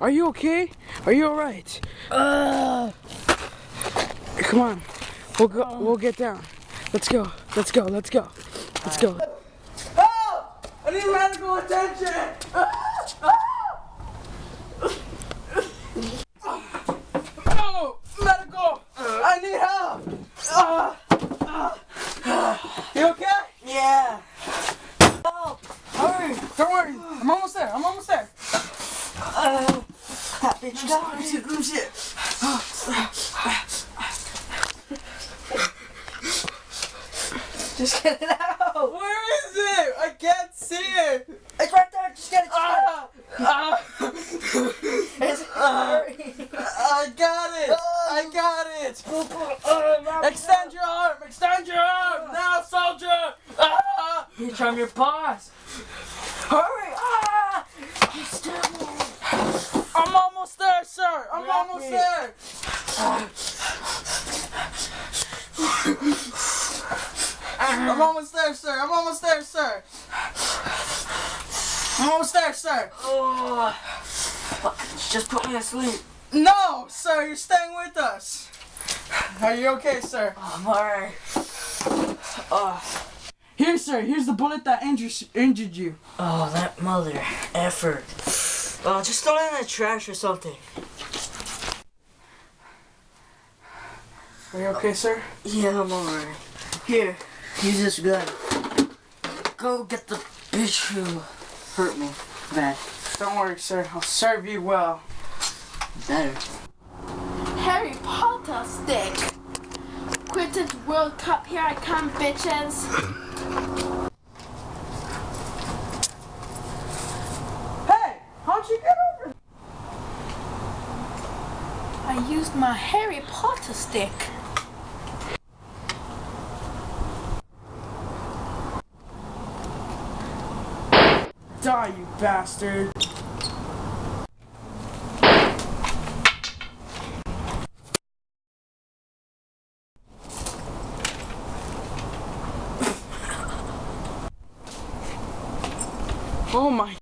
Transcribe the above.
Are you okay? Are you alright? Come on. We'll get down. Let's go. Let's go. Let's go. Let's go. Help! I need medical attention! Oh, medical! I need help! You okay? Yeah. Help! Hurry! Don't worry. I'm almost there. I'm almost there. That bitch got me. Let me see it. Just get it out. Where is it? I can't see it. It's right there. Just get it. Hurry. I got it. I got it. Extend your arm. Extend your arm. Now, soldier. Bitch, I'm your boss. Hurry. I'm almost there, sir. I'm almost there. I'm almost there, sir. I'm almost there, sir. I'm almost there, sir. Oh, fuck. Just put me to sleep. No, sir. You're staying with us. Are you okay, sir? I'm alright. Here, sir. Here's the bullet that injured you. Oh, that mother effort. Just throw it in the trash or something. Are you okay, sir? Yeah, I'm alright. Here, use this gun. Go get the bitch who hurt me bad. Don't worry, sir. I'll serve you well. Better. Harry Potter stick. Quidditch World Cup, here I come, bitches. Hey, how'd you get over? I used my Harry Potter stick. Die, you bastard. Oh my